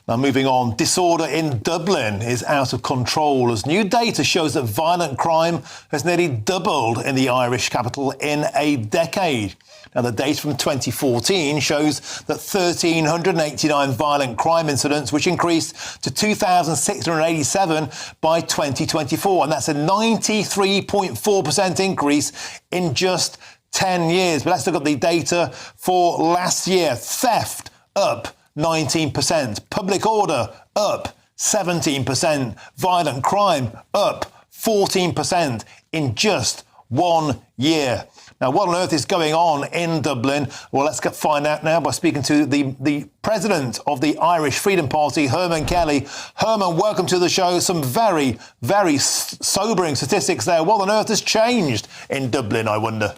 Now, moving on, disorder in Dublin is out of control as new data shows that violent crime has nearly doubled in the Irish capital in a decade. Now, the data from 2014 shows that 1,389 violent crime incidents, which increased to 2,687 by 2024. And that's a 93.4% increase in just 10 years. But let's look at the data for last year. Theft up 19%, public order up 17%, violent crime up 14% in just 1 year. Now, what on earth is going on in Dublin? Well, let's find out now by speaking to the president of the Irish Freedom Party, Herman Kelly. Herman, welcome to the show. Some very, very sobering statistics there. What on earth has changed in Dublin, I wonder?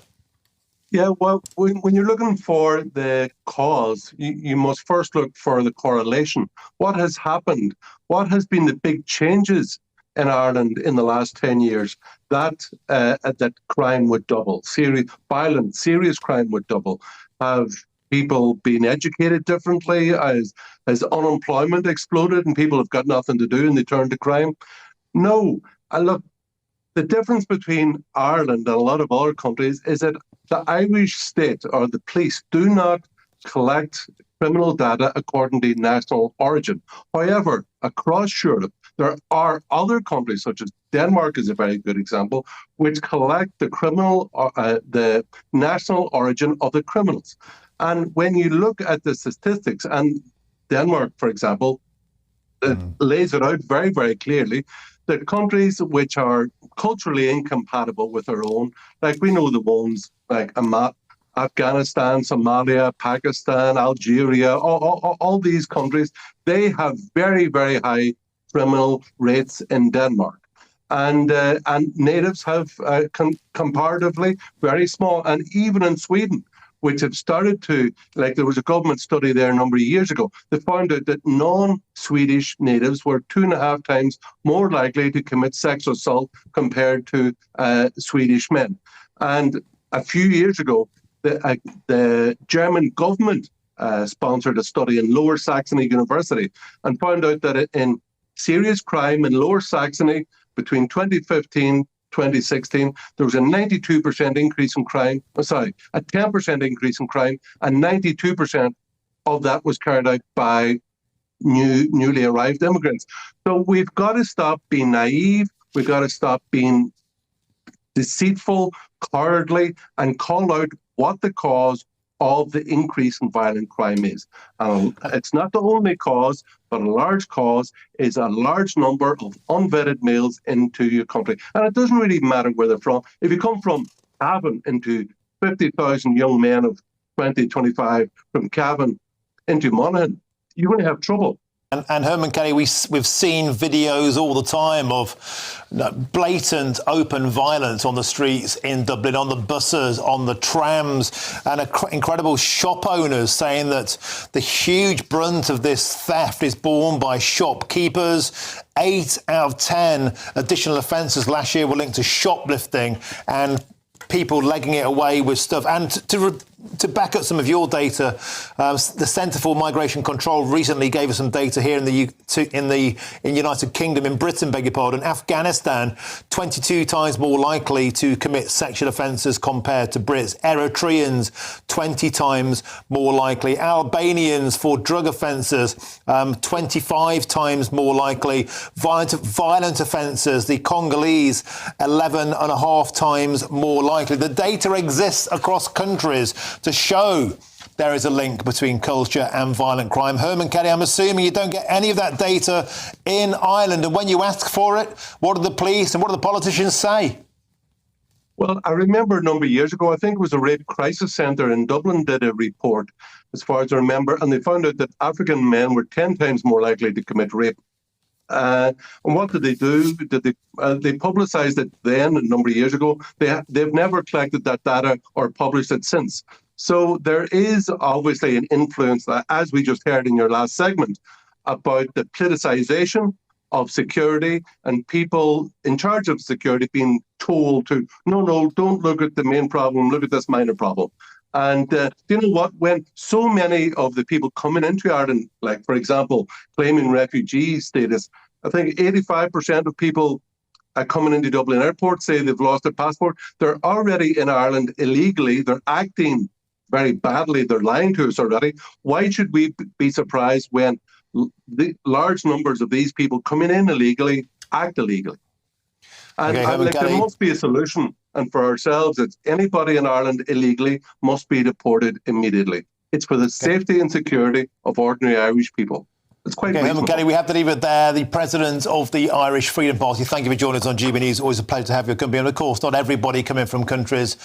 Yeah, well, when you're looking for the cause, you must first look for the correlation. What has happened? What has been the big changes in Ireland in the last 10 years? That crime would double. Serious crime would double. Have people been educated differently? Has unemployment exploded and people have got nothing to do and they turn to crime? No. Look, the difference between Ireland and a lot of other countries is that the Irish state or the police do not collect criminal data according to national origin. However, across Europe, there are other countries, such as Denmark is a very good example, which collect the national origin of the criminals. And when you look at the statistics, and Denmark, for example, lays it out very, very clearly, that countries which are culturally incompatible with our own, like we know the ones like Afghanistan, Somalia, Pakistan, Algeria, all these countries, they have very, very high criminal rates in Denmark. And natives have comparatively very small. And even in Sweden, which have started to, like there was a government study there a number of years ago, they found out that non-Swedish natives were 2.5 times more likely to commit sexual assault compared to Swedish men. And a few years ago, the German government sponsored a study in Lower Saxony University and found out that in serious crime in Lower Saxony between 2015 2016, there was a 92% increase in crime, a 10% increase in crime, and 92% of that was carried out by newly arrived immigrants. So we've got to stop being naive, we've got to stop being deceitful, cowardly, and call out what the cause of the increase in violent crime is. It's not the only cause, but a large cause is a large number of unvetted males into your country. And it doesn't really matter where they're from. If you come from Cavan into 50,000 young men of 20, 25 from Cavan into Monaghan, you're going to have trouble. And Herman Kelly, we've seen videos all the time of blatant open violence on the streets in Dublin, on the buses, on the trams, and incredible shop owners saying that the huge brunt of this theft is borne by shopkeepers. 8 out of 10 additional offences last year were linked to shoplifting and people legging it away with stuff. And to back up some of your data, the Centre for Migration Control recently gave us some data here in the United Kingdom, in Britain, beg your pardon. Afghanistan, 22 times more likely to commit sexual offences compared to Brits. Eritreans, 20 times more likely. Albanians for drug offences, 25 times more likely. Violent offences, the Congolese, 11.5 times more likely. The data exists across countries to show there is a link between culture and violent crime. Herman Kelly, I'm assuming you don't get any of that data in Ireland. And when you ask for it, what do the police and what do the politicians say? Well, I remember a number of years ago, I think it was a rape crisis centre in Dublin did a report, as far as I remember, and they found out that African men were 10 times more likely to commit rape. And what did they do? They publicised it then a number of years ago. They've never collected that data or published it since. So there is obviously an influence, as we just heard in your last segment, about the politicisation of security and people in charge of security being told to, no, don't look at the main problem, look at this minor problem. And you know what? When so many of the people coming into Ireland, like, for example, claiming refugee status, I think 85% of people coming into Dublin Airport say they've lost their passport. They're already in Ireland illegally. They're acting very badly. They're lying to us already. Why should we be surprised when the large numbers of these people coming in illegally act illegally? And there must be a solution. And for ourselves, it's anybody in Ireland illegally must be deported immediately. It's for the safety and security of ordinary Irish people. It's quite reasonable. Gary, we have to leave it there. The president of the Irish Freedom Party, thank you for joining us on GB News. Always a pleasure to have your company. And of course, not everybody coming from countries